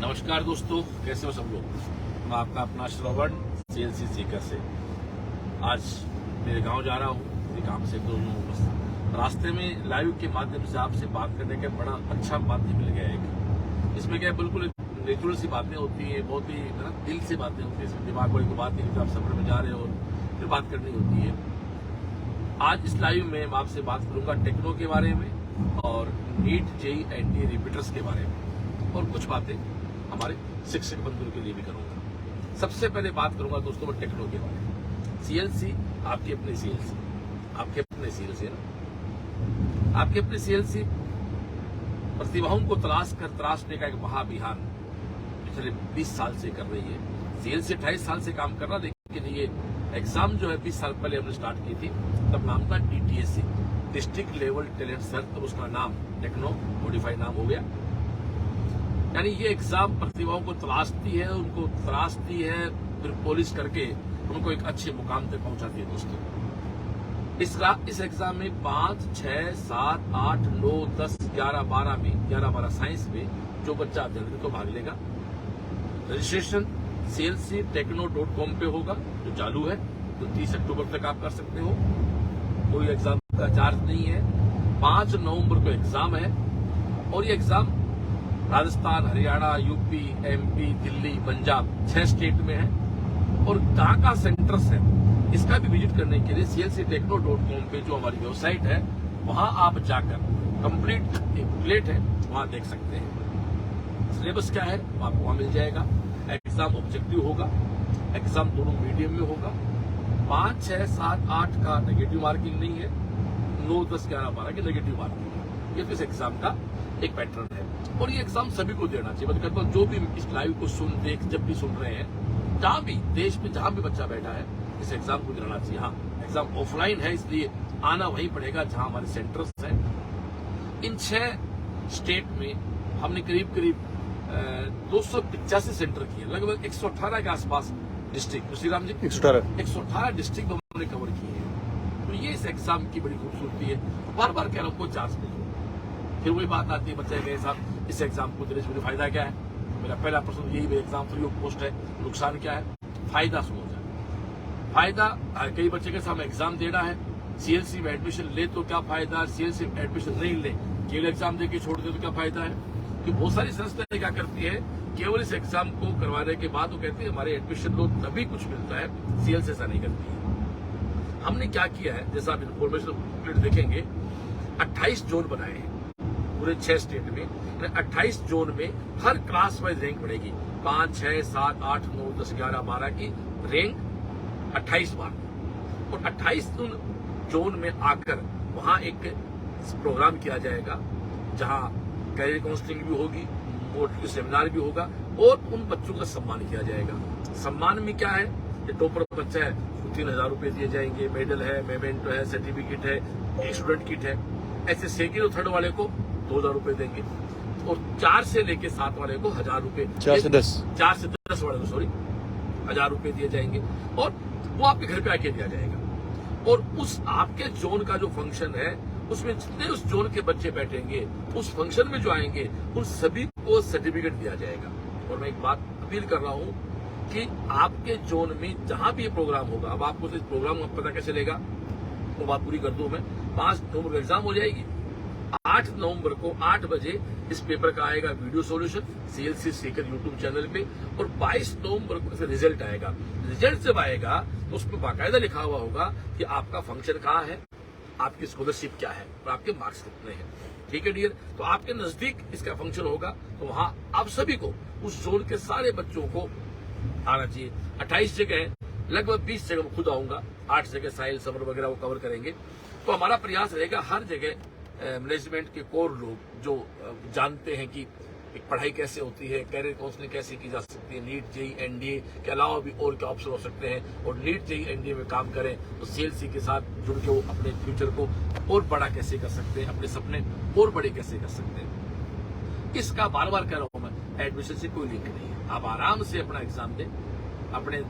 नमस्कार दोस्तों, कैसे हो सब लोग। मैं आपका अपना श्रवण सीएलसी सीकर से आज मेरे गांव जा रहा हूं, मेरे काम से दोनों रास्ते में लाइव के माध्यम से आपसे बात करने का बड़ा अच्छा माध्यम मिल गया एक। इसमें क्या बिल्कुल नेचुरल सी बातें होती है, बहुत ही दिल से बातें होती है। इसमें दिमाग वाली कोई बात नहीं होती, आप सफर में जा रहे हो और फिर बात करनी होती है। आज इस लाइव में मैं आपसे बात करूंगा टेक्नो के बारे में और नीट जेईई एनडीए रिपीटर्स के बारे में, और कुछ बातें हमारे शिक्षक बंधुओं के लिए भी करूंगा। सबसे पहले बात करूंगा दोस्तों मैं टेक्नो के बारे में। सीएलसी आपकी अपनी सीएलसी, आपके अपने सीएलसी है ना, आपके अपने सीएलसी प्रतिभाओं को तराशने का एक महाअभियान पिछले 20 साल से कर रही है। सीएलसी 28 साल से काम कर रहा, लेकिन ये एग्जाम जो है 20 साल पहले हमने स्टार्ट की थी, तब नाम था DTSC, district level talent search, तब उसका नाम टेक्नो मॉडिफाई नाम हो गया। यानी ये एग्जाम प्रतिभाओं को तलाशती है, उनको तराशती है, फिर पॉलिश करके उनको एक अच्छे मुकाम तक पहुंचाती है दोस्तों। इस एग्जाम में 5, 6, 7, 8, 9, 10, 11, 12 में 11-12 साइंस में जो बच्चा जनवरी को भाग लेगा, रजिस्ट्रेशन clctechno.com पे होगा, जो चालू है, तो 30 अक्टूबर तक आप कर सकते हो। कोई एग्जाम का चार्ज नहीं है। 5 नवंबर को एग्जाम है और ये exam Rajasthan, Haryana, UP, MP, Delhi, Punjab 6 state में है। और कहाँ का सेंटर्स है इसका भी विजिट करने के लिए clctechno.com पे जो हमारी वेबसाइट है वहां आप जाकर कंप्लीट एक बुकलेट है, वहां देख सकते हैं। सिलेबस क्या है वो आपको वहां मिल जाएगा। एग्जाम ऑब्जेक्टिव होगा, एग्जाम दोनों मीडियम में होगा। 5, 6, 7, 8 का नेगेटिव मार्किंग नहीं है, 9, 10, 11, 12 की नेगेटिव मार्किंग है। ये तो इस एग्जाम का एक पैटर्न है और ये एग्जाम सभी को देना चाहिए। मैं कहता हूँ जो भी इस लाइव को जब भी सुन रहे हैं, जहां भी देश में जहां भी बच्चा बैठा है, इस एग्जाम को देना चाहिए। हाँ, एग्जाम ऑफलाइन है, इसलिए आना वहीं पड़ेगा जहां हमारे सेंटर्स हैं। इन 6 स्टेट में हमने करीब 285 सेंटर किए, लगभग 118 के आसपास डिस्ट्रिक्ट। श्रीराम जी 118 डिस्ट्रिक्ट हमने कवर किए हैं। तो ये इस एग्जाम की बड़ी खूबसूरती है। बार बार कह रहा हूँ कोई चार्ज नहीं। फिर वही बात आती है, बच्चे कहे साहब इस एग्जाम को देने से मुझे फायदा क्या है। मेरा पहला प्रश्न यही, एग्जाम फ्री ऑफ कॉस्ट है, नुकसान क्या है, फायदा सुनो जाए। फायदा, कई बच्चे के सामने एग्जाम देना है, सीएलसी में एडमिशन ले तो क्या फायदा, सीएलसी में एडमिशन नहीं ले केवल एग्जाम देके छोड़ दे तो क्या फायदा है। कि बहुत सारी संस्थाएं क्या करती है, केवल इस एग्जाम को करवाने के बाद वो कहती है हमारे एडमिशन लो तभी कुछ मिलता है। सीएलसी ऐसा नहीं करती है। हमने क्या किया है, जैसा आप इन्फॉर्मेशन देखेंगे, 28 जोन बनाए हैं पूरे 6 स्टेट में। 28 जोन में हर क्लास वाइज रैंक बढ़ेगी। 5, 6, 7, 8, 9, 10, 11, 12 की रैंक 28 बार, और 28 जोन में आकर वहां एक प्रोग्राम किया जाएगा जहां कैरियर काउंसलिंग भी होगी, मोटिव सेमिनार भी होगा और उन बच्चों का सम्मान किया जाएगा। सम्मान में क्या है, ये टॉपर बच्चा है तो 3000 रुपए दिए जाएंगे, मेडल है, मेमेंटो है, सर्टिफिकेट है, एक स्टूडेंट किट है। ऐसे सेकेंड और थर्ड वाले को 2000 रुपए देंगे, और 4 से लेके 7 वाले को 1000 रुपए, 4 से 10 वाले को 1000 रुपए दिए जाएंगे, और वो आपके घर पे आके दिया जाएगा। और उस आपके जोन का जो फंक्शन है उसमें जितने उस जोन के बच्चे बैठेंगे, उस फंक्शन में जो आएंगे, उन सभी को सर्टिफिकेट दिया जाएगा। और मैं एक बात अपील कर रहा हूँ कि आपके जोन में जहां भी ये प्रोग्राम होगा, अब आपको इस प्रोग्राम का पता कैसे चलेगा, वो बात पूरी कर दूं मैं। 5 नवंबर एग्जाम हो जाएगी, 8 नवंबर को 8 बजे इस पेपर का आएगा video solution CLC Sikar YouTube channel पे, और 22 नवंबर को रिजल्ट आएगा। रिजल्ट जब आएगा तो उसमें बाकायदा लिखा हुआ होगा कि आपका फंक्शन कहाँ है, आपकी स्कॉलरशिप क्या है और आपके मार्क्स कितने हैं। ठीक है डियर, तो आपके नजदीक इसका फंक्शन होगा, तो वहां आप सभी को, उस जोन के सारे बच्चों को आना चाहिए। 28 जगह है, लगभग 20 जगह मैं खुद आऊंगा, 8 जगह साहिल समर वगैरह वो कवर करेंगे। तो हमारा प्रयास रहेगा हर जगह मैनेजमेंट के कोर लोग जो जानते हैं कि एक पढ़ाई कैसे होती है, कैरियर काउंसलिंग कैसे की जा सकती है, नीट जेईई एनडीए के अलावा भी और क्या ऑप्शन हो सकते हैं, और नीट जेईई एनडीए में काम करें तो सीएलसी के साथ जुड़ के वो अपने फ्यूचर को और बड़ा कैसे कर सकते हैं, अपने सपने और बड़े कैसे कर सकते हैं। इसका बार बार कह रहा हूं मैं, एडमिशन से कोई लिंक नहीं है। आप आराम से अपना एग्जाम दें, अपने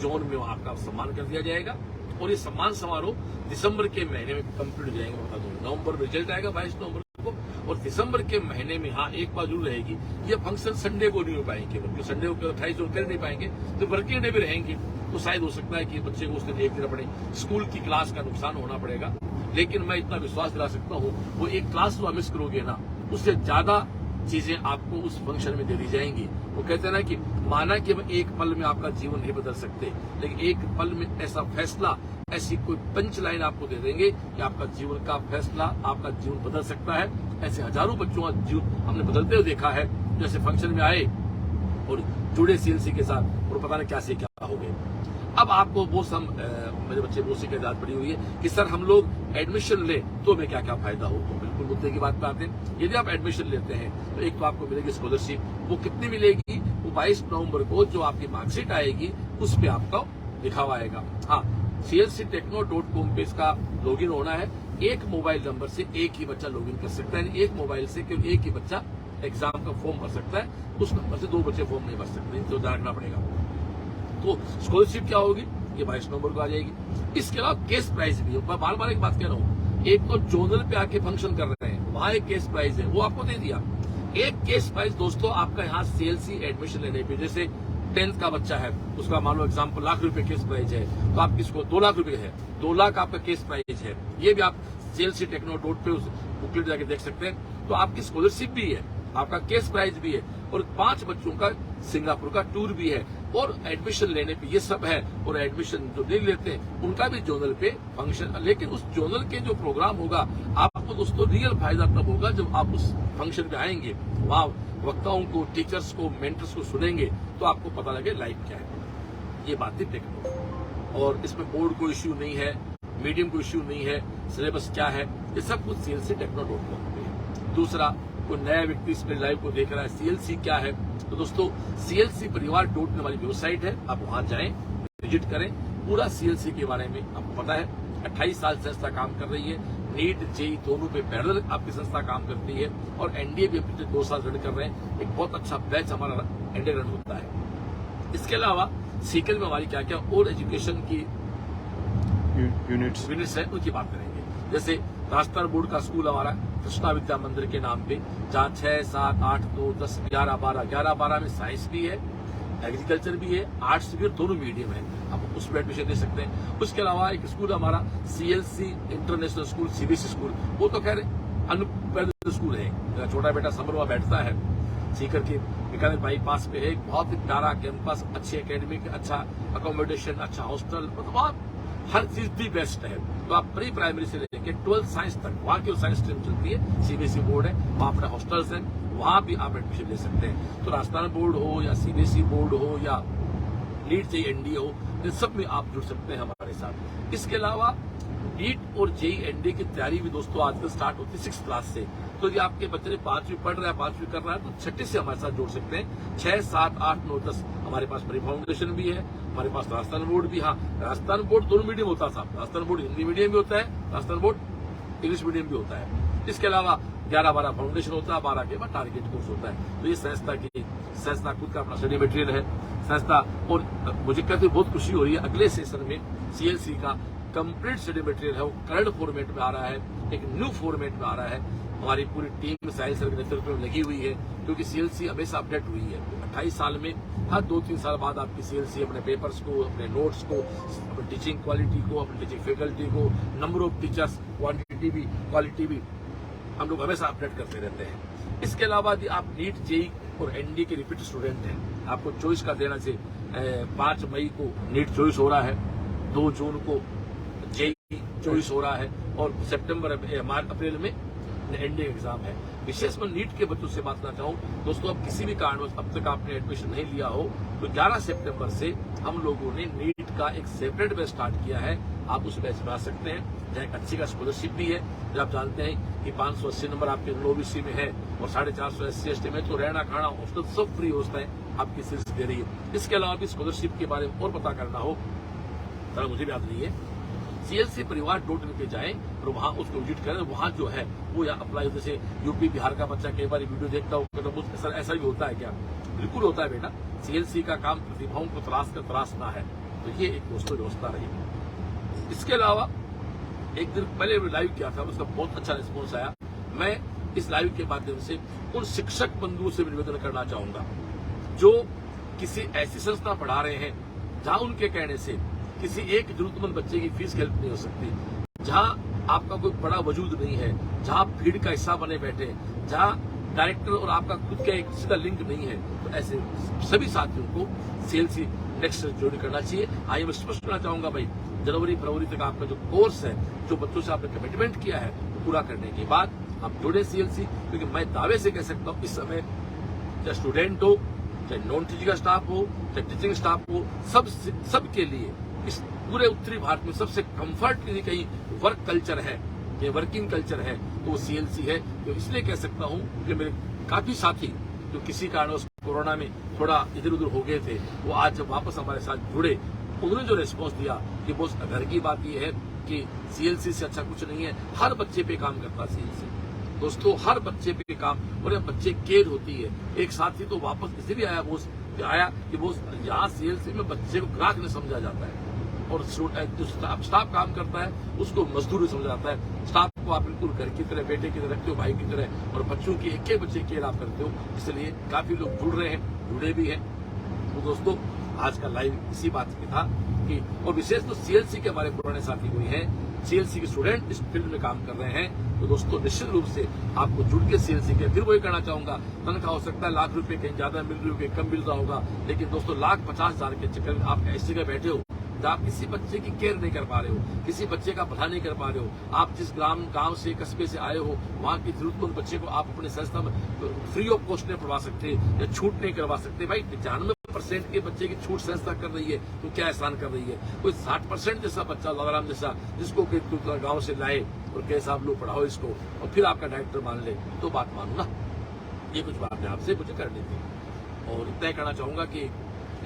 जोन में आपका सम्मान कर दिया जाएगा, और ये सम्मान समारोह दिसंबर के महीने में कंप्लीट हो जाएंगे। बता दूं, नवंबर में रिजल्ट आएगा 22 नवंबर को, और दिसंबर के महीने में हाँ एक बात जरूर रहेगी, ये फंक्शन संडे को नहीं हो पाएंगे, क्योंकि संडे को 28 को कर नहीं पाएंगे, तो वर्किंग डे भी रहेंगे, तो शायद हो सकता है कि बच्चे को उस दिन एक दिन अपने स्कूल की क्लास का नुकसान होना पड़ेगा। लेकिन मैं इतना विश्वास दिला सकता हूँ, वो एक क्लास जो आप मिस करोगे ना, उससे ज्यादा चीजें आपको उस फंक्शन में दे दी जाएंगी। वो कहते हैं ना कि माना कि हम एक पल में आपका जीवन नहीं बदल सकते, लेकिन एक पल में ऐसा फैसला, ऐसी कोई पंच लाइन आपको दे देंगे कि आपका जीवन का फैसला, आपका जीवन बदल सकता है। ऐसे हजारों बच्चों का जीवन हमने बदलते हुए देखा है, जैसे फंक्शन में आए और जुड़े सीएलसी के साथ और पता नहीं क्या से क्या हो गए। अब आपको वो मेरे बच्चे वो की याद पड़ी हुई है कि सर हम लोग एडमिशन ले तो हमें क्या क्या फायदा हो। तो बिल्कुल मुद्दे की बात पे आते हैं। यदि आप एडमिशन लेते हैं तो एक तो आपको मिलेगी स्कॉलरशिप, वो कितनी मिलेगी, वो 22 नवंबर को जो आपकी मार्कशीट आएगी उस पे आपका लिखा हुआ आएगा। हाँ, clctechno.com पे इसका लॉगिन होना है। एक मोबाइल नंबर से एक ही बच्चा लॉगिन कर सकता है, एक मोबाइल से केवल एक ही बच्चा एग्जाम का फॉर्म भर सकता है, उस नंबर से 2 बच्चे फॉर्म नहीं भर सकते, तो ध्यान रखना पड़ेगा। तो स्कॉलरशिप क्या होगी, ये 22 नवंबर को आ जाएगी। इसके अलावा केस प्राइज भी है। मैं बार बार एक बात कह रहा हूँ, एक तो जोनल पे आके फंक्शन कर रहे हैं, वहां एक केस प्राइज है, वो आपको दे दिया। एक केस प्राइज दोस्तों आपका यहाँ सीएलसी एडमिशन लेने पे, जैसे 10th का बच्चा है, उसका मान लो एग्जाम्पल ₹1,00,000 केस प्राइज है, तो आप किसको 2 लाख रुपए है, 2 लाख आपका केस प्राइज है। ये भी आप clctechno.com पे उस बुकलेट जाके देख सकते हैं। तो आपकी स्कॉलरशिप भी है, आपका केस प्राइज भी है, और 5 बच्चों का सिंगापुर का टूर भी है, और एडमिशन लेने पे ये सब है। और एडमिशन जो नहीं लेते हैं उनका भी जोनल पे फंक्शन, लेकिन उस जोनल के जो प्रोग्राम होगा आपको दोस्तों रियल फायदा तब होगा जब आप उस फंक्शन पे आएंगे, वहां वक्ताओं को, टीचर्स को, मेंटर्स को सुनेंगे, तो आपको पता लगे लाइफ क्या है। ये बात थी टेक्नो, और इसमें बोर्ड को इश्यू नहीं है, मीडियम को इश्यू नहीं है, सिलेबस क्या है, ये सब कुछ clctechno.com पे है। दूसरा, कोई नया व्यक्ति इस पे लाइव को देख रहा है, सीएलसी क्या है, तो दोस्तों सीएलसी परिवार हमारी वेबसाइट है, आप वहां जाएं, विजिट करें, पूरा सीएलसी के बारे में आपको पता है। 28 साल संस्था काम कर रही है, नीट जेई दोनों पे पैरेलल आपकी संस्था काम करती है, और एनडीए भी पिछले 2 साल रन कर रहे हैं। एक बहुत अच्छा बैच हमारा एनडीए रन होता है। इसके अलावा सीकल में हमारी क्या क्या और एजुकेशन की यूनिट्स है, उनकी बात करेंगे। जैसे राजस्थान बोर्ड का स्कूल हमारा कृष्णा विद्या मंदिर के नाम पे, जहाँ 6, 7, 8, 9, 10, 11, 12 में साइंस भी है, एग्रीकल्चर भी है, आर्ट्स भी है, दोनों मीडियम है, आप उसमें एडमिशन दे सकते हैं। उसके अलावा एक स्कूल हमारा CLC international school, CBSE school, वो तो खैर अनपेड स्कूल है। मेरा छोटा बेटा समर वहां बैठता है, सीकर के बीकानेर बाईपास पे है, एक बहुत ही प्यारा कैंपस, अच्छी एकेडमिक, अच्छा अकोमोडेशन, अच्छा हॉस्टल, मतलब हर चीज भी बेस्ट है। तो आप प्री प्राइमरी से लेकर 12th साइंस तक वहां की साइंस स्ट्रीम चलती है, सीबीएसई बोर्ड है, वहां अपने हॉस्टल्स हैं, वहां भी आप एडमिशन ले सकते हैं। तो राजस्थान बोर्ड हो या सीबीएसई बोर्ड हो या नीट जेई एनडीए हो, इन सब में आप जुड़ सकते हैं हमारे साथ। इसके अलावा नीट और जेई एनडीए की तैयारी भी दोस्तों आजकल स्टार्ट होती है 6th क्लास से। तो यदि आपके बच्चे 5वीं पढ़ रहा है, 5वीं कर रहा है, तो 6ठी से हमारे साथ जोड़ सकते हैं। 6, 7, 8, 9, 10 हमारे पास प्री फाउंडेशन भी है, हमारे पास राजस्थान बोर्ड भी। हाँ, राजस्थान बोर्ड दोनों मीडियम होता था, राजस्थान बोर्ड हिंदी मीडियम भी होता है, राजस्थान बोर्ड इंग्लिश मीडियम भी होता है। इसके अलावा 11-12 फाउंडेशन होता है, 12 के बाद टारगेट कोर्स होता है। तो ये संस्था खुद का अपना स्टडी मटेरियल है संस्था, और मुझे कहते बहुत खुशी हो रही है, अगले सेशन में सीएलसी का कंप्लीट स्टडी मटेरियल है, वो करंट फॉर्मेट में आ रहा है, एक न्यू फॉर्मेट में आ रहा है। हमारी पूरी टीम साहिल सर के नेतृत्व में लगी हुई है, क्योंकि सीएलसी हमेशा अपडेट हुई है। 28 साल में हर 2-3 साल बाद आपकी सीएलसी अपने पेपर्स को, अपने नोट्स को, अपनी टीचिंग क्वालिटी को, अपनी टीचिंग फैकल्टी को, नंबर ऑफ टीचर्स, क्वालिटी भी हम लोग हमेशा अपडेट करते रहते हैं। इसके अलावा यदि आप नीट जेई और एनडी के रिपीट स्टूडेंट हैं, आपको चॉइस का देना से 5 मई को नीट चॉइस हो रहा है, 2 जून को जेई चॉइस हो रहा है, और अप्रैल में एनडीए एग्जाम है। विशेष मैं नीट के बच्चों से बात करना चाहूँ दोस्तों, अब किसी भी कारणवश अब तक आपने एडमिशन नहीं लिया हो तो 11 सितंबर से हम लोगों ने नीट का एक सेपरेट बैच स्टार्ट किया है। आप उस बैच में आ सकते हैं, जहाँ एक अच्छी का स्कॉलरशिप भी है। जब आप जानते हैं कि 580 नंबर आपके ओबीसी में है और 450 SC/ST में, तो रहना खाना हॉस्टल सब फ्री होता है, आपकी सीरीज दे रही है। इसके अलावा भी स्कॉलरशिप के बारे में और पता करना हो, तो मुझे भी याद नहीं है, clcparivar.in पे जाएं और वहां उसको विजिट करें। वहां जो है वो या अप्लाई, जैसे यूपी बिहार का बच्चा कई बार वीडियो देखता हो तो सर ऐसा भी होता है क्या? बिल्कुल होता है बेटा। सीएलसी का काम प्रतिभाओं को तराशना है, तो ये एक दोस्तों व्यवस्था रही। इसके अलावा एक दिन पहले लाइव किया था, उसका बहुत अच्छा रिस्पॉन्स आया। मैं इस लाइव के माध्यम से उन शिक्षक बंधुओं से निवेदन करना चाहूंगा जो किसी ऐसी संस्था पढ़ा रहे हैं जहां उनके कहने से किसी एक जरूरतमंद बच्चे की फीस हेल्प नहीं हो सकती, जहां आपका कोई बड़ा वजूद नहीं है, जहां आप भीड़ का हिस्सा बने बैठे हैं, जहां डायरेक्टर और आपका खुद का एक सीधा लिंक नहीं है, तो ऐसे सभी साथियों को सीएलसी नेक्स्ट से ज्वाइन करना चाहिए। आइए मैं स्पष्ट करना चाहूंगा भाई, जनवरी फरवरी तक आपका जो कोर्स है, जो बच्चों से आपने कमिटमेंट किया है, पूरा करने के बाद आप जुड़े सीएलसी, क्योंकि मैं दावे से कह सकता हूँ इस समय चाहे स्टूडेंट हो, चाहे नॉन टीचिंग का स्टाफ हो, चाहे टीचिंग स्टाफ हो, सब के लिए इस पूरे उत्तरी भारत में सबसे कंफर्ट के लिए कहीं वर्क कल्चर है, ये वर्किंग कल्चर है, तो वो सीएलसी है। तो इसलिए कह सकता हूं कि मेरे काफी साथी जो किसी कारणवश कोरोना में थोड़ा इधर उधर हो गए थे, वो आज जब वापस हमारे साथ जुड़े, उन्होंने जो रिस्पॉन्स दिया कि बहुत घर की बात यह है कि सीएलसी से अच्छा कुछ नहीं है, हर बच्चे पे काम करता सीएलसी दोस्तों, हर बच्चे पे काम, और बच्चे केयर होती है। एक साथी तो वापस इसलिए आया कि वो यहाँ सीएलसी में बच्चे को ग्राहक नहीं समझा जाता है, और जो स्टाफ काम करता है उसको मजदूर समझा जाता है। स्टाफ को आप बिल्कुल घर की तरह, बेटे की तरह रखते हो, भाई की तरह, और बच्चों की एक बच्चे केयर आप करते हो। इसलिए काफी लोग जुड़ रहे हैं, जुड़े भी हैं। तो दोस्तों आज का लाइव इसी बात पे था कि, और विशेष तो सीएलसी के हमारे पुराने साथी कोई हैं, सीएलसी के स्टूडेंट इस फील्ड में काम कर रहे हैं, तो दोस्तों निश्चित रूप से आपको जुड़ के सीएलसी के, फिर वही कहना चाहूंगा, तनख्वाह हो सकता है लाख रुपए कहीं ज्यादा मिल रही होगी, कम मिल रहा होगा, लेकिन दोस्तों 1,50,000 के चक्कर में आप ऐसी जगह बैठे हो, आप किसी बच्चे की केयर नहीं कर पा रहे हो, किसी बच्चे का भला नहीं कर पा रहे हो। आप जिस गांव से, कस्बे से आए हो, वहां की जरूरतमंद बच्चे को आप अपने संस्था में फ्री ऑफ कॉस्ट नहीं पढ़वा सकते या छूट नहीं करवा सकते। भाई 95% के बच्चे की छूट संस्था कर रही है, तो क्या एहसान कर रही है? कोई 60% जैसा बच्चा लवराम जैसा, जिसको गाँव से लाए और कैसे आप लोग पढ़ाओ इसको, और फिर आपका डायरेक्टर मान ले, तो बात मानू ना। ये कुछ बातें आपसे मुझे करनी थी, और इतना कहना चाहूंगा कि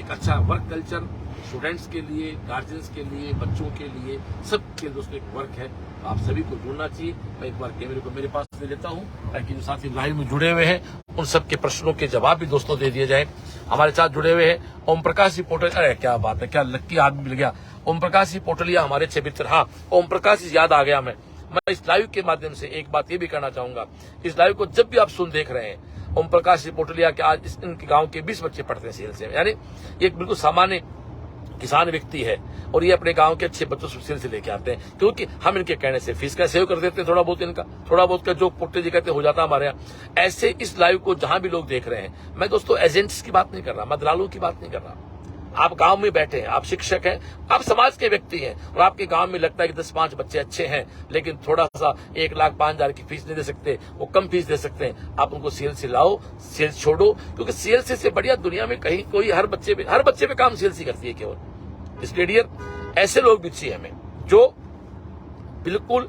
एक अच्छा वर्क कल्चर स्टूडेंट्स के लिए, गार्जियंस के लिए, बच्चों के लिए, सबके दोस्तों एक वर्क है, आप सभी को जुड़ना चाहिए। मैं एक बार कैमरे को मेरे पास ले लेता हूं, ताकि जो साथी लाइव में जुड़े हुए हैं उन सबके प्रश्नों के जवाब भी दोस्तों दे दिए जाए। हमारे साथ जुड़े हुए हैं ओम प्रकाश जी पोटल, अरे क्या बात है, क्या लक्की आदमी मिल गया, ओम प्रकाश जी पोटलिया हमारे अच्छे मित्र। हाँ, ओम प्रकाश जी याद आ गया। मैं इस लाइव के माध्यम से एक बात ये भी कहना चाहूंगा, इस लाइव को जब भी आप देख रहे हैं, ओम प्रकाश जी पोटलिया के आज इनके गांव के 20 बच्चे पढ़ते हैं सीएलसी में, यानी एक बिल्कुल सामान्य किसान व्यक्ति है, और ये अपने गांव के अच्छे बच्चों से सीएलसी लेके आते हैं, क्योंकि हम इनके कहने से फीस का सेव कर देते हैं, थोड़ा बहुत का जो पोटे जी कहते हो जाता है हमारे यहाँ। ऐसे इस लाइव को जहां भी लोग देख रहे हैं, मैं दोस्तों एजेंट्स की बात नहीं कर रहा, मैं दलालों की बात नहीं कर रहा। आप गांव में बैठे हैं, आप शिक्षक हैं, आप समाज के व्यक्ति हैं, और आपके गांव में लगता है कि 10-5 बच्चे अच्छे हैं, लेकिन थोड़ा सा 1,05,000 की फीस नहीं दे सकते, वो कम फीस दे सकते हैं, आप उनको सीएलसी लाओ, सीएलसी छोड़ो, क्योंकि सीएलसी से बढ़िया दुनिया में कहीं कोई हर बच्चे पे काम सीएलसी करती है केवल। इसलिए डियर, ऐसे लोग भी चाहिए हमें जो बिल्कुल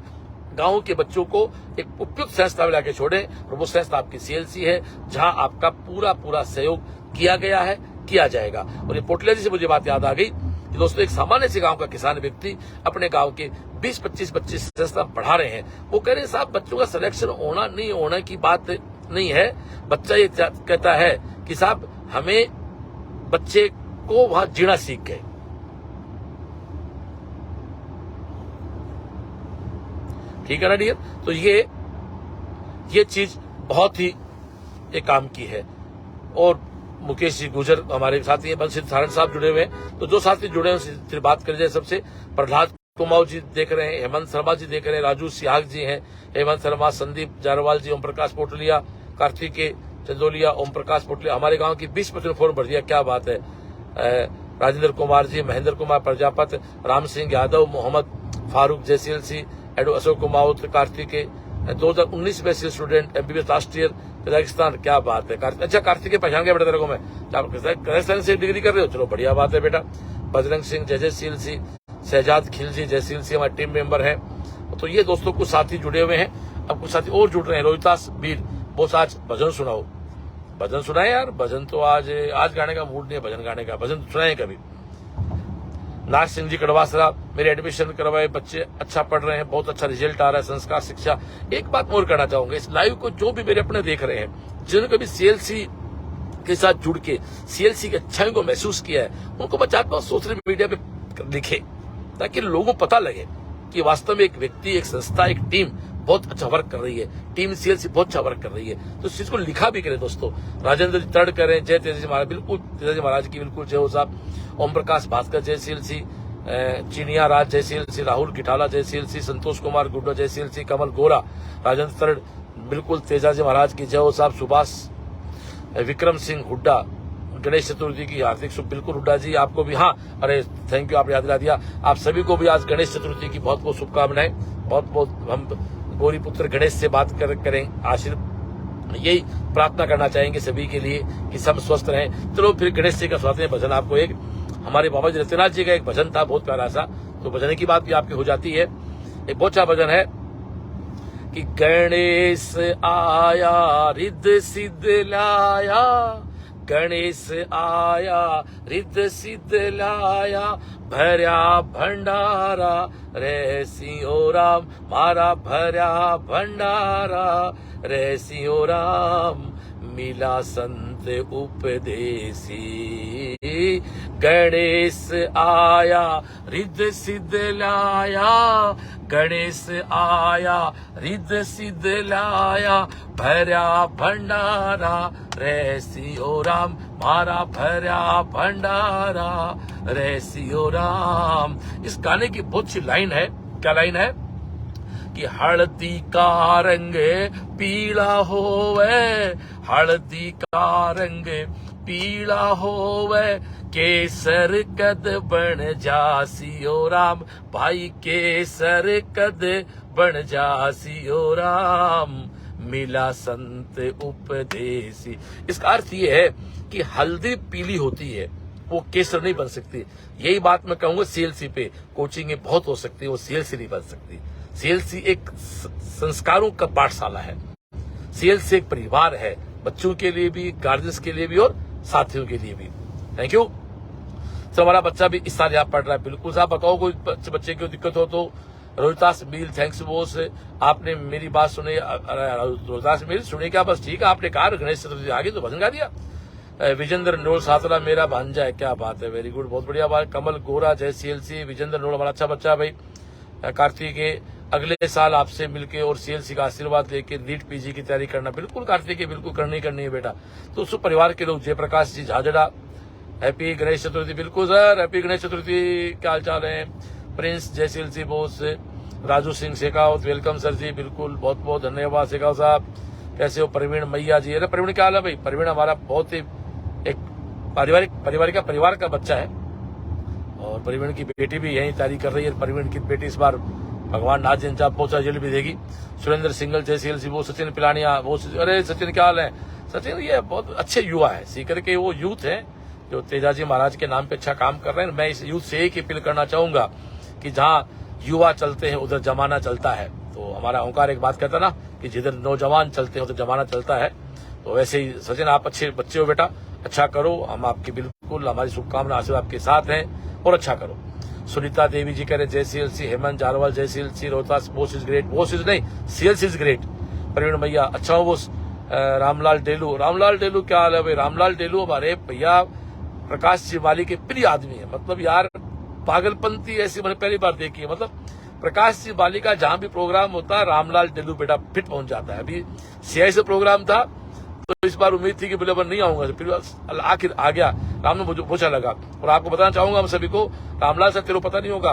गांव के बच्चों को एक उपयुक्त संस्था में लाके छोड़े, और वो संस्था आपकी सीएलसी है, जहां आपका पूरा सहयोग किया गया है, किया जाएगा। और ये पोटलिया जी से मुझे बात याद आ गई कि दोस्तों एक सामान्य से गांव का किसान व्यक्ति अपने गांव के 20-25 बच्चे संस्था पढ़ा रहे हैं, वो कह रहे हैं साहब बच्चों का सिलेक्शन होना नहीं होना की बात नहीं है, बच्चा ये कहता है कि साहब हमें बच्चे को वहां जीना सीख गए। ठीक है ना डियर? तो ये चीज बहुत ही एक काम की है। और मुकेश जी गुजर हमारे साथी हैं, बंसी धारण साहब जुड़े हुए हैं, तो जो साथी जुड़े हैं उनसे बात कर जाए। सबसे प्रहलाद कुमाऊ जी देख रहे हैं, हेमंत शर्मा जी देख रहे हैं, राजू सिहाग जी हैं, हेमंत शर्मा, संदीप जारवाल जी, ओम प्रकाश पोटलिया, कार्तिकेय चंदोलिया, ओम प्रकाश पोटलिया, हमारे गांव की 20 बच्चों ने फॉर्म भर दिया, क्या बात है। राजेंद्र कुमार जी, महेंद्र कुमार प्रजापत, राम सिंह यादव, मोहम्मद फारूक जयसीएलसी, एडो अशोक कुमाऊत, कार्तिकेय 2019 में student MBBS last year Kazakhstan, क्या बात है। अच्छा कार्तिकेय पहचान गया बेटा तेरे को मैं, कजाकिस्तान से डिग्री कर रहे हो, चलो बढ़िया बात है बेटा। बजरंग सिंह जयसीएलसी, शहजाद खिलजी जयसीएलसी हमारे टीम मेंबर हैं। तो ये दोस्तों कुछ साथी जुड़े हुए हैं, अब कुछ साथी और जुड़ रहे हैं। रोहितास बीर बोस, आज भजन सुनाओ, भजन सुनाए यार, भजन तो आज गाने का मूड नहीं है भजन गाने का, भजन सुनाए कभी। नाग सिंह जी कड़वासरा, मेरे एडमिशन करवाए बच्चे अच्छा पढ़ रहे हैं, बहुत अच्छा रिजल्ट आ रहा है, संस्कार शिक्षा। एक बात और कहना चाहूंगा, इस लाइव को जो भी मेरे अपने देख रहे हैं, जिन्होंने कभी सीएलसी के साथ जुड़ के सीएलसी की अच्छाई को महसूस किया है, उनको मैं चाहता हूँ सोशल मीडिया पे लिखे, ताकि लोगों को पता लगे कि वास्तव में एक व्यक्ति, एक संस्था, एक टीम बहुत अच्छा वर्क कर रही है, टीम सीएलसी बहुत अच्छा वर्क कर रही है, तो इस चीज को लिखा भी करें दोस्तों। राजेंद्र तड़ करें, जय तेजाजी महाराज, बिल्कुल तेजाजी महाराज की बिल्कुल जय हो साहब। ओम प्रकाश भास्कर जय सीएलसी, चिनिया राज जय सीएलसी, राहुल किठाला जय सीएलसी, संतोष कुमार गुड्डा जय सीएलसी, कमल गोरा, राजेंद्र तड़ बिल्कुल तेजाजी महाराज की जय हो साहब। सुभाष विक्रम सिंह हुड्डा, गणेश चतुर्थी की हार्दिक शुभ, बिल्कुल हुड्डा जी आपको भी, हाँ अरे थैंक यू, आपने याद दिला दिया। आप सभी को भी आज गणेश चतुर्थी की बहुत बहुत शुभकामनाएं। बहुत बहुत हम गौरी पुत्र गणेश से बात करें, आशीर्वाद यही प्रार्थना करना चाहेंगे सभी के लिए कि सब स्वस्थ रहें। चलो फिर गणेश जी का स्वागत है भजन। आपको एक हमारे बाबा जी रत्यनाथ जी का एक भजन था बहुत प्यारा सा, तो भजन की बात भी आपकी हो जाती है। एक बहुत अच्छा भजन है कि गणेश आया रिद्ध सिद्ध लाया, गणेश आया रिद्ध सिद्ध लाया, भर्या भंडारा रे सिंहो राम, मारा भर्या भंडारा रे सिंहो राम, मिला संत उपदेसी, गणेश आया रिद्ध सिद्ध लाया, गणेश आया रिद्ध सिद्ध लाया, भर्या भंडारा रे सिंहो राम, मारा भर्या भंडारा रे सिंहो राम। इस गाने की बहुत सी लाइन है। क्या लाइन है कि हल्दी का रंग पीला होवे, हल्दी का रंग पीला होवे, केसर कद बन जा सिंहो राम, भाई केसर कद बन जा सिंहो राम, मिला संत उपदेसी। इसका अर्थ ये है कि हल्दी पीली होती है, वो केसर नहीं बन सकती। यही बात मैं कहूंगा सीएलसी पे कोचिंग बहुत हो सकती है, वो सीएलसी नहीं बन सकती। सीएलसी एक संस्कारों का पाठशाला है, सीएलसी एक परिवार है, बच्चों के लिए भी, गार्जियंस के लिए भी और साथियों के लिए भी। Thank you. तो हमारा बच्चा भी इस साल यहाँ पढ़ रहा है, बिल्कुल साहब बताओ कोई बच्चे की दिक्कत हो तो। रोहितास मील थैंक्स बोस, आपने मेरी बात सुनी। रोहितास मील सुनी क्या, बस ठीक है, आपने कहा गणेश चतुर्थी आगे तो भजन गा दिया। विजेंद्र नोल सातरा मेरा भांजा है, क्या बात है, वेरी गुड, बहुत बढ़िया बात। कमल गोरा जय सीएलसी, विजेंद्र नोल हमारा अच्छा बच्चा भाई। कार्तिक अगले साल आपसे मिलके और सीएलसी का आशीर्वाद लेके नीट पीजी की तैयारी करना, बिल्कुल कार्तिक बिल्कुल करनी है बेटा। तो उस परिवार के लोग, जयप्रकाश जी झाझड़ा, हैप्पी गणेश चतुर्थी, बिल्कुल सर हैप्पी गणेश चतुर्थी, क्या हाल चाल है। Prince Jai CLC Bose, Raju Singh Shekhawat welcome sir ji, बिल्कुल बहुत बहुत धन्यवाद शेखावत साहब। कैसे हो प्रवीण मैया जी, अरे प्रवीण क्या हाल है भाई। प्रवीण हमारा बहुत ही एक परिवार का बच्चा है और प्रवीण की बेटी भी यही तैयारी कर रही है। प्रवीण की बेटी इस बार भगवान नाथ जिन साहब पहुंचा जेल भी देगी। सुरेंद्र सिंगल जय सीएलसी वो, सचिन पिलानिया वो, अरे सचिन क्या हाल है। सचिन ये बहुत अच्छे युवा है, सीकर के वो यूथ है जो तेजाजी महाराज के नाम पे अच्छा काम कर रहे हैं। मैं इस यूथ से एक अपील करना चाहूंगा कि जहाँ युवा चलते हैं उधर जमाना चलता है। तो हमारा ओंकार एक बात कहता ना कि जिधर नौजवान चलते हैं उधर जमाना चलता है। तो वैसे ही सचिन आप अच्छे बच्चे हो बेटा, अच्छा करो, हम आपकी बिल्कुल हमारी शुभकामना आशीर्वाद आपके साथ हैं और अच्छा करो। सुनीता देवी जी कह रहे जय सीएलसी, हेमंत जारवाल जय CLC, Rohtas Bose is great, Bose is नहीं सीएलसी इज ग्रेट। प्रवीण भैया अच्छा हो बोस। रामलाल डेलू क्या हाल है भाई। रामलाल डेलू हमारे भैया प्रकाश जी वाली के प्रिय आदमी है, मतलब यार पागलपंती ऐसी मैंने पहली बार देखी है। मतलब प्रकाश जी बाली का जहां भी प्रोग्राम होता है रामलाल डेलू बेटा फिट पहुंच जाता है। अभी सीआई से प्रोग्राम था तो इस बार उम्मीद थी कि बोले नहीं आऊंगा, फिर आखिर आ गया। राम ने मुझे पूछा लगा। और आपको बताना चाहूंगा हम सभी को, रामलाल सर तेरे को पता नहीं होगा,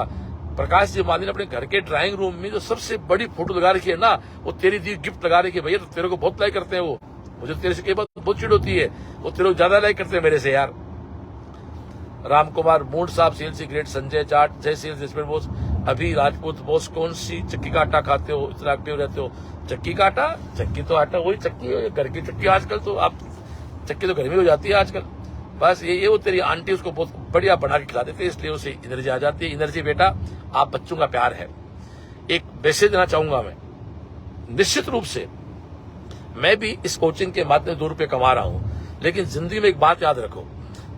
प्रकाश जी माली ने अपने घर के ड्राइंग रूम में जो सबसे बड़ी फोटो लगा रखी है ना, वो तेरी दी गिफ्ट लगा रखी है भैया। तो तेरे को बहुत लाइक करते हैं वो, मुझे तेरे से कई बार बहुत चिड़ होती है, वो तेरे को ज्यादा लाइक करते हैं मेरे से यार। राम कुमार मूड साहब सीएलसी ग्रेट, संजय जाट जय सीएलसी बोस। अभी राजपूत बोस कौन सी चक्की का आटा खाते हो, इतना एक्टिव रहते हो। चक्की का आटा, चक्की तो आटा वही चक्की है, घर की चक्की आजकल तो आप चक्की तो घर में हो जाती है आजकल। बस ये वो तेरी आंटी उसको बहुत बढ़िया बना के खिला देते हैं, इसलिए उसे एनर्जी आ जाती है। एनर्जी बेटा आप बच्चों का प्यार है। एक मैसेज देना चाहूंगा मैं, निश्चित रूप से मैं भी इस कोचिंग के माध्यम से 2 रुपए कमा रहा हूं, लेकिन जिंदगी में एक बात याद रखो,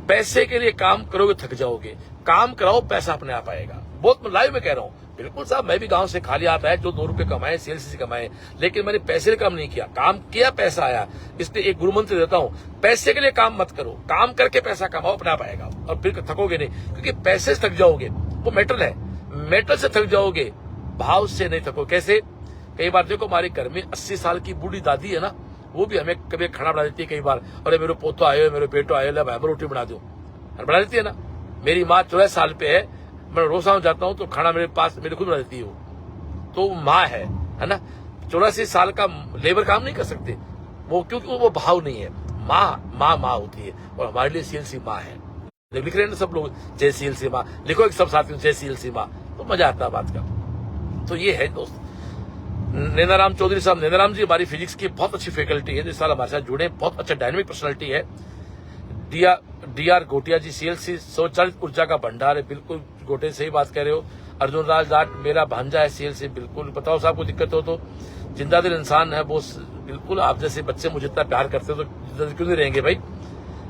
पैसे के लिए काम करोगे थक जाओगे, काम कराओ पैसा अपने आप आएगा। बहुत लाइव में कह रहा हूं, बिल्कुल साहब मैं भी गांव से खाली आता है, जो 2 रुपए कमाए सीएलसी से कमाए, लेकिन मैंने पैसे का काम नहीं किया, काम किया पैसा आया। इसलिए एक गुरु मंत्र देता हूं, पैसे के लिए काम मत करो, काम करके पैसा कमाओ, अपने आप आएगा और फिर थकोगे नहीं। क्योंकि पैसे से थक जाओगे वो मेटल है, मेटल से थक जाओगे, भाव से नहीं थको। कैसे कई बार देखो हमारे घर में 80 साल की बूढ़ी दादी है ना, वो भी हमें कभी खाना बना देती है। कई बार अरे मेरे पोतो आए, मेरे बेटो आए, ले भाई रोटी बना दो, बना देती है ना। मेरी माँ 84 साल पे है, मैं रोजाना जाता हूँ तो खाना मेरे पास मेरे खुद बना देती है वो, तो माँ है ना। 84 साल का लेबर काम नहीं कर सकते वो, क्योंकि वो भाव नहीं है। माँ होती है, और हमारे लिए सीएलसी माँ है। लिख रहे हैं ना सब लोग जय सीएलसी माँ, लिखो एक सब साथियों जय सीएलसी माँ, तो मजा आता है बात का। तो ये है दोस्त नैनाराम चौधरी साहब। नैनाराम जी हमारी फिजिक्स की बहुत अच्छी फैकल्टी है, इस साल हमारे साथ जुड़े, बहुत अच्छा डायनेमिक पर्सनालिटी है। डीआर गोटिया जी सीएलसी स्वचालित ऊर्जा का भंडार है, बिल्कुल गोटे सही बात कह रहे हो। अर्जुन राज जाट मेरा भांजा है सीएलसी, बिल्कुल बताओ साहब को दिक्कत हो तो। जिंदा दिल इंसान है वो, बिल्कुल आप जैसे बच्चे मुझे इतना प्यार करते हो तो जिंदा क्यों नहीं रहेंगे भाई।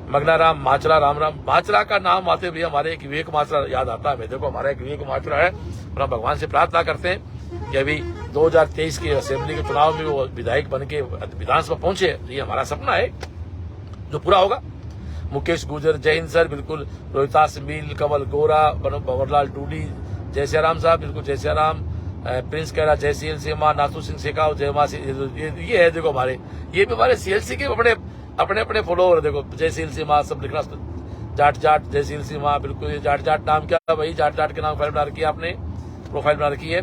मगनाराम माचरा, राम माचरा का नाम आते भी हमारे एक विवेक माचरा याद आता है। देखो हमारा एक विवेक माचरा है, और हम भगवान से प्रार्थना करते हैं कि अभी 2023 के असेंबली के चुनाव में वो विधायक बन के विधानसभा पहुंचे। ये हमारा सपना है जो पूरा होगा। मुकेश गुर्जर जय हिंद सर, बिल्कुल। रोहितास मील, कमल गोरा, भंवरलाल टूडी, जय सियाराम साहब, बिल्कुल जय सियाराम। प्रिंस कह रहा जय सीएलसी माँ, नाथू सिंह शेखाव जय माँ। ये है देखो हमारे, ये भी हमारे सीएलसी के अपने अपने फॉलोअर। देखो जय सीएलसी माँ सब लिखना। जाट जय सीएलसी माँ, बिल्कुल। जाट नाम क्या भाई, जाट के नाम फाइल बना रखी है आपने, प्रोफाइल बना रखी है।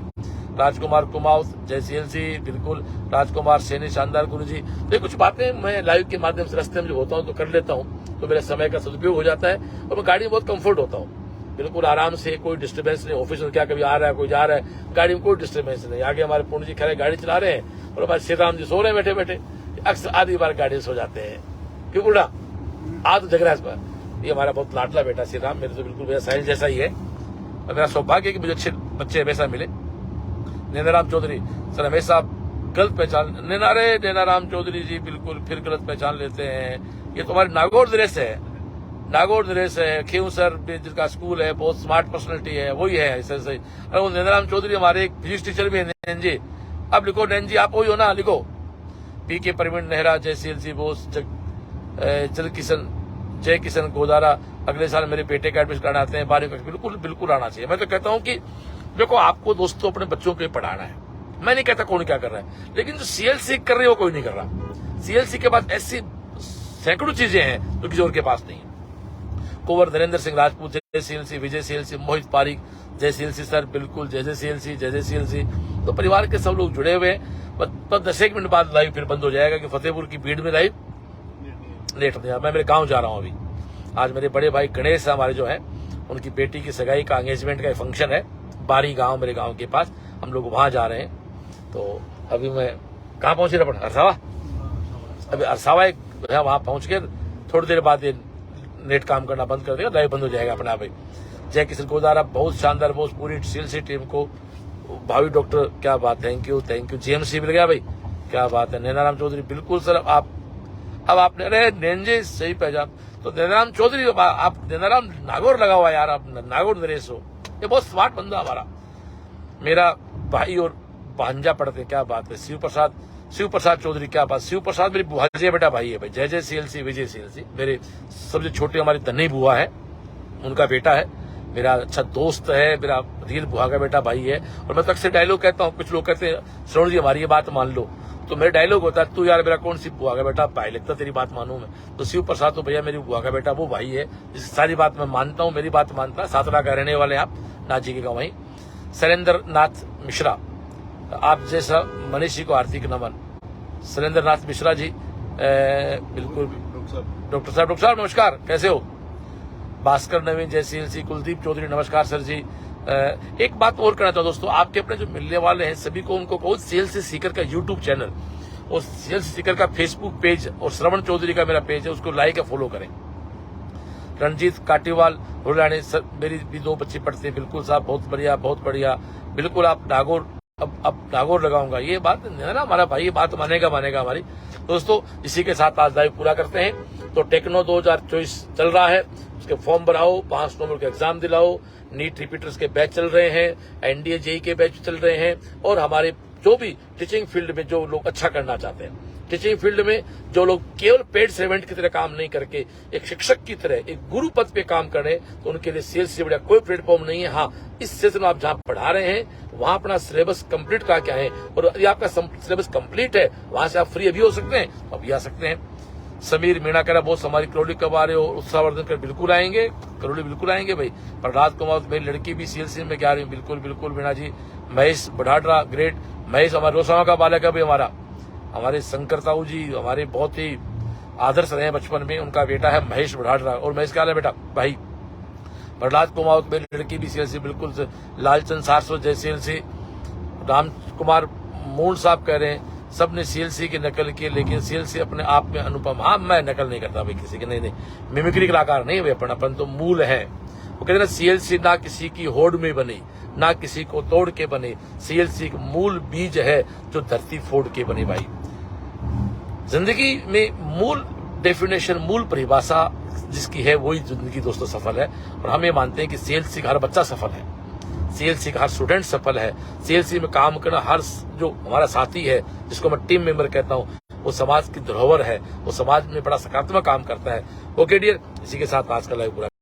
राजकुमार कुमाऊत जय सीएलसी, बिल्कुल। राजकुमार सैनी शानदार गुरु जी। तो कुछ बातें मैं लाइव के माध्यम से रास्ते में जो होता हूँ तो कर लेता हूँ, तो मेरे समय का सदुपयोग हो जाता है, और मैं गाड़ी में बहुत कंफर्ट होता हूँ, बिल्कुल आराम से, कोई डिस्टर्बेंस नहीं। ऑफिस में क्या कभी आ रहा है कोई जा रहा है, गाड़ी में कोई डिस्टर्बेंस नहीं। आगे हमारे पूर्ण जी खड़े गाड़ी चला रहे हैं, और हमारे श्री राम जी सो रहे हैं बैठे बैठे। अक्सर आधी बार गाड़ी सो जाते हैं, क्यों बुढ़ा आ तो जग रहा है इस पर। ये हमारा बहुत लाडला बेटा श्री राम, मेरे तो बिल्कुल मेरा साहिल जैसा ही है, और मेरा सौभाग्य है कि मुझे अच्छे बच्चे हमेशा मिले। नैनाराम चौधरी सर हमेशा गलत पहचान, नैनाराम चौधरी जी बिल्कुल फिर गलत पहचान लेते हैं। ये तो हमारे नागौर नरेश है, खेऊ सर जिसका स्कूल है, बहुत स्मार्ट पर्सनालिटी है, वही है ऐसे सही। अरे वो नैनाराम चौधरी हमारे एक फिजिक्स टीचर भी है, नैन जी। अब लिखो नैन जी, आप वही हो ना, लिखो। पीके प्रवीण नेहरा जय सीएलसी बोस, जय किशन गोदारा अगले साल मेरे बेटे का एडमिशन कराना आते हैं 12वीं कक्षा, बिल्कुल आना चाहिए। मैं तो कहता हूँ कि देखो आपको दोस्तों अपने बच्चों को पढ़ाना है, मैं नहीं कहता कौन क्या कर रहा है, लेकिन जो सीएलसी कर रहे हो कोई नहीं कर रहा। सीएलसी के पास ऐसी सैकड़ों चीजें हैं जो किसी और के पास नहीं है। कुंवर नरेंद्र सिंह राजपूत जय सीएलसी, विजय सीएलसी, मोहित पारिक जय सीएलसी सर, बिल्कुल जय सीएलसी। तो परिवार के सब लोग जुड़े हुए हैं। बस 10 मिनट बाद लाइव फिर बंद हो जाएगा कि फतेहपुर की भीड़ में लाइव लेट हो। मैं मेरे गाँव जा रहा हूँ अभी। आज मेरे बड़े भाई गणेश हमारे जो है, उनकी बेटी की सगाई का एंगेजमेंट का फंक्शन है, बारी गांव मेरे गांव के पास, हम लोग वहां जा रहे हैं। तो अभी मैं कहाँ पहुंचे रहा, अरसावा। अभी अरसावा एक वहां पहुंच के थोड़ी देर बाद ये नेट काम करना बंद कर देगा, लाइव बंद हो जाएगा अपने आप ही। जय किशन गोदारा बहुत शानदार, बहुत पूरी सीएलसी टीम को। भावी डॉक्टर क्या बात, थैंक यू। जीएमसी मिल गया भाई, क्या बात है। नैनाराम चौधरी बिल्कुल सर, अब आपने अरे नैन जी सही पहचान। तो नैनाराम चौधरी, आप नैनाराम नागौर लगा हुआ यार, आप नागौर नरेश हो। ये बहुत स्मार्ट बंदा हमारा, मेरा भाई और भांजा पढ़ते, क्या बात है। शिव प्रसाद चौधरी, क्या बात। शिव प्रसाद मेरी बुआ जी बेटा भाई है भाई, जय सीएलसी, विजय सीएलसी। मेरे सबसे छोटे हमारी धन्नी बुआ है, उनका बेटा है, मेरा अच्छा दोस्त है, मेरा रियल बुआ का बेटा भाई है। और मैं तो अक्सर डायलॉग कहता हूँ, कुछ लोग कहते हैं श्रवण जी हमारी ये बात मान लो, तो मेरा डायलॉग होता है, तू यार मेरा कौन सी बुआ का बेटा भाई लगता, तेरी बात मानू मैं। तो शिव प्रसाद तो भैया मेरी बुआ का बेटा, वो भाई है, इस सारी बात मैं मानता हूँ, मेरी बात मानता है। सातरा का रहने वाले आप, नाथ जी के गाँव वहीं। सरेंद्र नाथ मिश्रा, आप जैसा मनीष जी को हार्दिक नमन। सरेंद्र नाथ मिश्रा जी बिल्कुल। डॉक्टर साहब नमस्कार, कैसे हो। भास्कर नवीन जय सीएलसी। कुलदीप चौधरी नमस्कार सर जी। एक बात और कहना चाहूँ दोस्तों, आपके अपने जो मिलने वाले हैं सभी को, उनको कहो सीएलसी सीकर का यूट्यूब चैनल और सीएलसी सीकर का फेसबुक पेज और श्रवण चौधरी का मेरा पेज है, उसको लाइक या फॉलो करें। रणजीत काटीवाल हुलानी सर, मेरी भी 2 बच्चे पढ़ते हैं, बिल्कुल साहब बहुत बढ़िया। बिल्कुल आप नागौर, अब नागौर लगाऊंगा, ये बात है ना हमारा भाई, ये बात मानेगा हमारी। दोस्तों इसी के साथ आज लाइव पूरा करते हैं। तो टेक्नो 2024 चल रहा है, उसके फॉर्म भराओ, 5 नवंबर के एग्जाम दिलाओ, नीट रिपीटर्स के बैच चल रहे हैं, एनडीए जेई के बैच चल रहे हैं, और हमारे जो भी टीचिंग फील्ड में जो लोग अच्छा करना चाहते हैं टीचिंग फील्ड में जो लोग केवल पेड सर्वेंट की तरह काम नहीं करके एक शिक्षक की तरह एक गुरु पद पे काम कर रहे हैं, तो उनके लिए सेल्स से बड़ा कोई प्लेटफॉर्म नहीं है। हाँ, इस सेशन में आप जहां पढ़ा रहे हैं वहां अपना सिलेबस कंप्लीट का क्या है, और यदि आपका सिलेबस कंप्लीट है वहां से आप फ्री अभी हो सकते हैं, अभी आ सकते हैं। समीर मीणा कह रहा बहुत हमारी करौली कब आ रहे हो, उत्साहवर्धन कर बिल्कुल आएंगे, करौली बिल्कुल आएंगे भाई। प्रहलाद कुमार मेरी लड़की भी सीएलसी में जा रही है, बिल्कुल बिल्कुल मीणा जी। महेश बढ़ाडरा ग्रेट, महेश हमारे रोसावा का बालक है भाई, हमारे शंकर ताऊ जी हमारे बहुत ही आदर्श रहे बचपन में, उनका बेटा है महेश बढ़ाडरा। और महेश क्या है बेटा भाई। प्रहलाद कुमार मेरी लड़की भी सीएलसी बिल्कुल, लालचंद सारस्वत जय सीएलसी, राम कुमार मूल साहब कह रहे हैं सबने सीएलसी की नकल की, लेकिन सीएलसी अपने आप में अनुपम। हाँ, मैं नकल नहीं करता भाई किसी की, नहीं मिमिक्री कलाकार नहीं भाई, अपन तो मूल है। वो कहते हैं सीएलसी ना किसी की होड़ में बनी, ना किसी को तोड़ के बने, सीएलसी एक मूल बीज है जो धरती फोड़ के बने भाई। जिंदगी में मूल डेफिनेशन, मूल परिभाषा जिसकी है वही जिंदगी दोस्तों सफल है। और हम ये मानते हैं कि सीएलसी का हर बच्चा सफल है, सीएलसी का हर स्टूडेंट सफल है, सीएलसी में काम करना हर जो हमारा साथी है जिसको मैं टीम मेंबर कहता हूं, वो समाज की धरोहर है, वो समाज में बड़ा सकारात्मक काम करता है। ओके डियर, इसी के साथ आज का लाइव पूरा